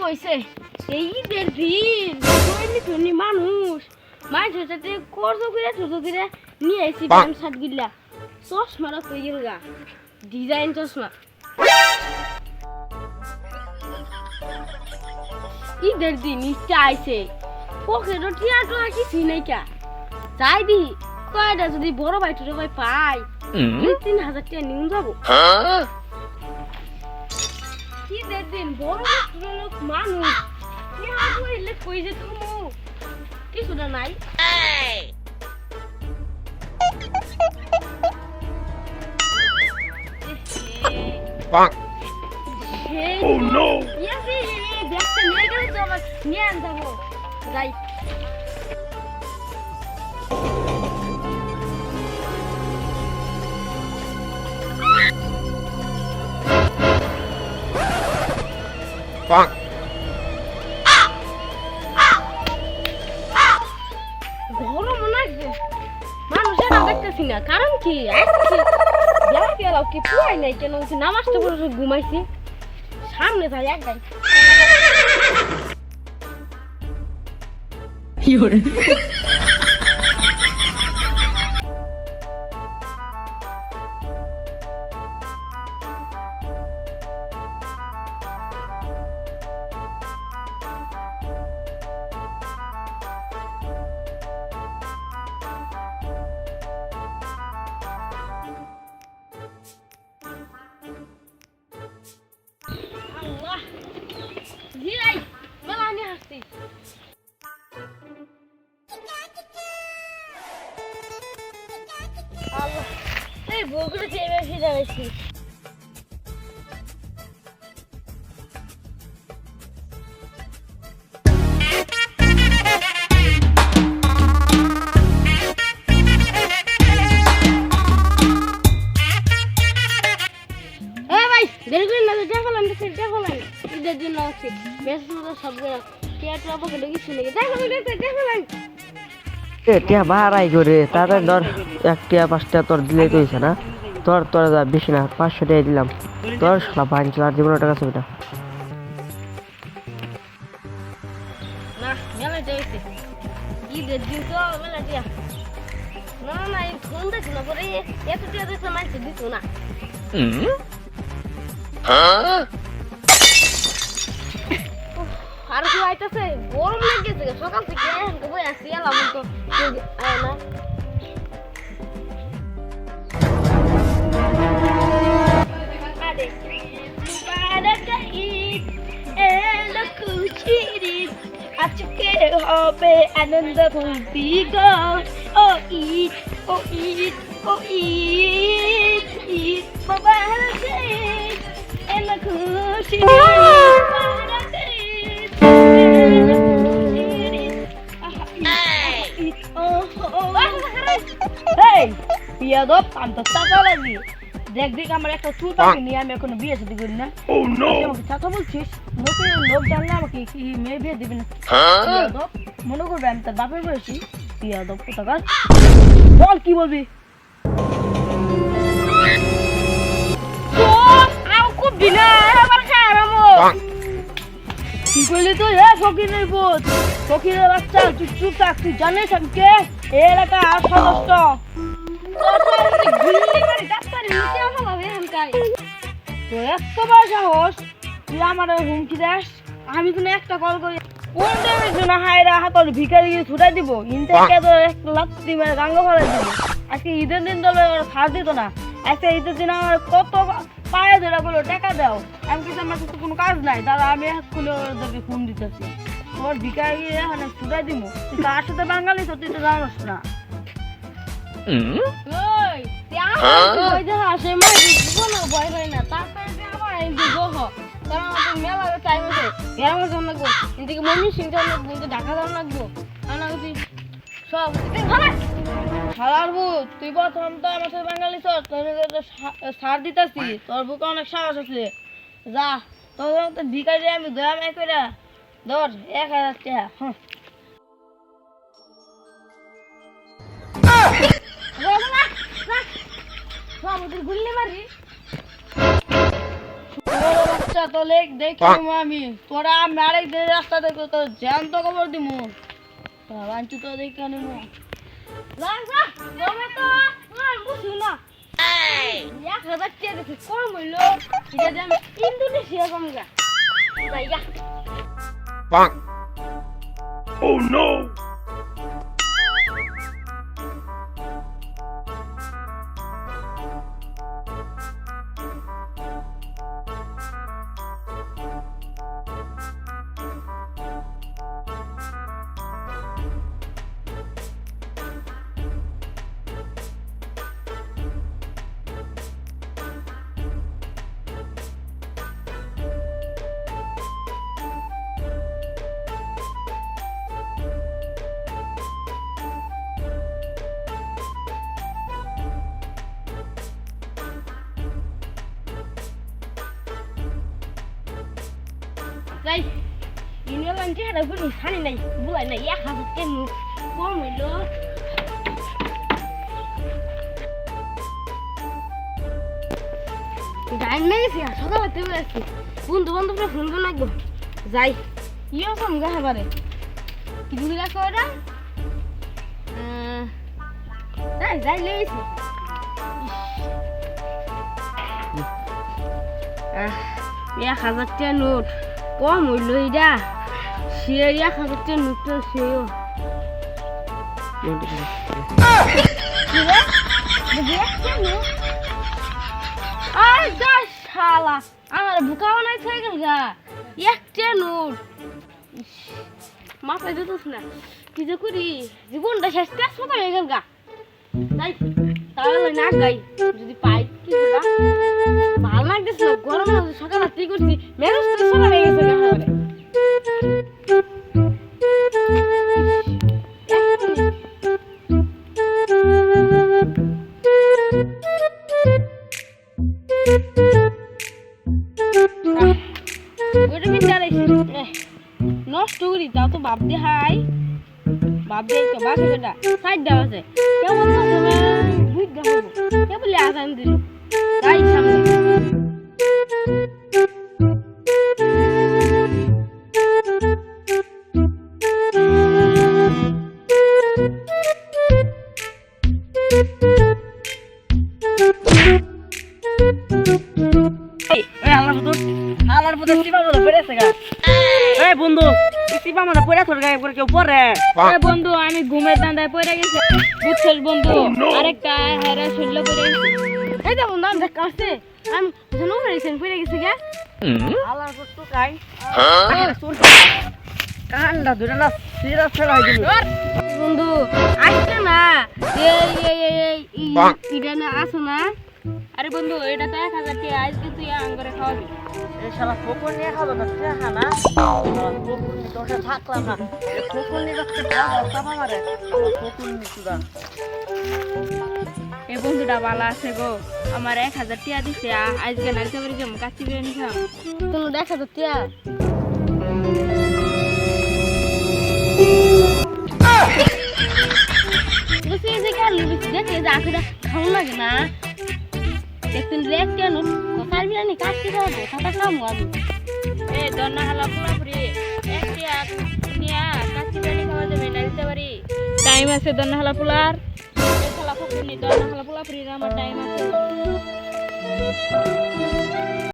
হইছে এই ঈদের দিন ধনী মানুষ মানুষের সাথে কর্জ করে নিয়ে আইছি প্যান্ট শার্ট গিলা চশমাটা কই গেল গা ডিজাইন চশমা ঈদের দিন ইচ্ছা আইছে পকেটও টিয়া টোয়া কিছুই নাই কা যাই দি কয়টা যদি বড় ভাই ছোট ভাই পাই 3,000 টাকা নিয়ে যাবো ঈদের দিন বড় লোক মানুষ কই যে তুমি কিছুটা নাই Oh no! Yes, that's the negative of Niandavo. Right. Bonk. গরম লাগছে মানুষের দেখতেছি না কারণ কি আজকে দেখতে এলাও কি পুয়াই নাই কেন নামাজটা পড়ে ঘুমাইছি সামনে যাই একটাই Girai, melani hasti. Allah, bogru cebe fida beshi. Berikutnya nanti jalan jalan. Tidak dinasti. Besok sabda. Tiap apa kedegi sini. Jalan. টিয়া ভাড়াই করে তাদের ধর 1 টিয়া 5 টিয়া তোর দিলেই তো হইছে না তোর যা বেশি না 500 টাকা দিলাম তোর শালা ভাই চার জীবন টাকা আছে বেটা না মেলা যাইছে ঈদের দিন তো মেলা টিয়া না এই ফোন দেখছ না পরে এত টিয়া দেখছ না দিত না হ্যাঁ আর কি আইতাছে গরম লাগতেছে সকাল থেকে এখন তো বই আসি এলাম তো আয় না আরে বারাকা ঈদ এলো খুশির আজকে হবে আনন্দ ফুর্তি গো ও ঈদ ও ঈদ ও ঈদ ঈদ মোবারক এলো খুশির বিয়াদব কামটা টাকা লাগি দেখ আমার একটা চুল পাখি নিয়ে আমি এখন বিয়ে শাদী করি না আমাকে টাকা বলছিস লোক জানলে আমাকে কি মেয়ে বিয়ে দিবি না বিয়াদব মনে করবে আমি তার বাপের বয়সী বিয়াদব কোথাকার বল কি বলবি খুব দিনা আবার খারামো কি করলি তুই ফকিরের বোধ ফকিরের বাচ্চা চুপ থাক তুই জানিস আমি কে এলাকা সদস্য তো এত বড় সাহস তুই আমার হুমকি দাস আমি তুমি একটা কল করি কোন টাইমের জন্য হায়রা হাতল ভিখারি ছুটাই দিব ইনটাকে তো একটা লাত্তি মানে গাঙ্গ ফেলাই দিব আজকে ঈদের দিন তো ছাড় দিত না আজকে ঈদের দিন আমার কত পায়ে ধরে বলো টাকা দাও আমি কিন্তু আমার কাছে কোনো কাজ নাই দাদা আমি এক্ষুনি ওদেরকে ফোন দিতেছি তোর ভিখারি এখানে ছুটাই দিব তুই কার সাথে বাঙালি তো তুই তো জানোস না ভয় হয় না তারপরে মেলা টাইম আছে গ্রামের জন্য লাগবো কিন্তু মমি সিং লাগবো কিন্তু ঢাকা যাওয়া লাগবো সব সারার বুক তুই প্রথম তো আমার সাথে বাঙালি সার দিতেছি তোর বুকে অনেক সাহস আছে যা তোর ভিখারি আমি দয়া মাই করে ধর 1000 টাকা গুল্লি মারি আচ্ছা তো লেখ দেখি আমি তোরা আমি আরেক দিন রাস্তা দেখো তো জ্যান্ত খবর দিমু বাঞ্চু তো দেখে নিমু Indonesia Oh no! Đây, nhìn nó lên chứ đâu có gì xanh này, bữa lại này ác hả cái ngục, có mày luôn. যাই মেরেছি সকালে তেমন আছি বন্ধু বান্ধবরা ফোন করে লাগবো যাই ইয়ে কম গাহে পারে কি বুঝি রাখো ওরা যাই যাই লেগেছি 1000 টাকা নোট কম হইল এটা সে 1000 টাকা নোটটা সেও আর দাস শালা আমার বুকাও নাই সাইকেল গা একটা নোট মাথায় দিতেছ না কি যে করি জীবনটা শেষ কাজ মতো হয়ে গেল গা তাই তাহলে না গাই যদি পাই কি ভালো লাগতেছে না গরম লাগছে সকাল রাত্রি করছি মেরুস তো সোনা হয়ে গেছে দেখা করে নষ্ট করি তাও তো বাপ দিয়ে হাই বাপ দিয়ে তো বাসে বেটা সাইড দেওয়া আছে কেমন বুঝ দেখাবো কে বলে আসান দিল তাই সামনে আমার বুঝে সিবা মনে পড়েছে গা এই বন্ধু সিবা মনে পড়ে তোর গায়ে করে কেউ পড়ে এ বন্ধু আমি ঘুমের দান্দায় পড়ে গেছি বুঝছস বন্ধু আরেকটা হেরা শুনলে পড়ে গেছি এই যে বন্ধু আমি দেখা আসছে আমি জানো রেছেন পড়ে গেছি গা আলার পর তো কাই কান্ডা দুটা না সিরা ফেলাই দিল বন্ধু আসছে না এটা না আসো না আরে বন্ধু এটা তো 1000 টাকা আজকে তুই আঙ্গুরে খাওয়াবি এই শালা ফোকন নিয়ে খাবো না টাকা না ফোকন নিয়ে তোটা থাকলাম না ফোকন নিয়ে রাখতে পারবো সাবা মারে ফোকন নিয়ে সুদা এই বন্ধুটা ভালো আছে গো আমার 1000 টাকা দিছে আজকে নাইতে পারি যে কাচ্চি বিরিয়ানি খাও তুমি 1000 টাকা বুঝছি যে কাল লিখে দেখে যা করে খাও লাগে না দেখুন রেট কেন কোথায় বিরিয়ানি কাচ্চি খাবো টাকা খাবো আমি এই দন্না হালা পুরোপুরি একটি নিয়া কাচ্চি বিরিয়ানি খাওয়া যাবে না দিতে পারি টাইম আছে দন্না হালা পুলার এই খালা ফুকুনি দন্না হালা পুরোপুরি আমার টাইম আছে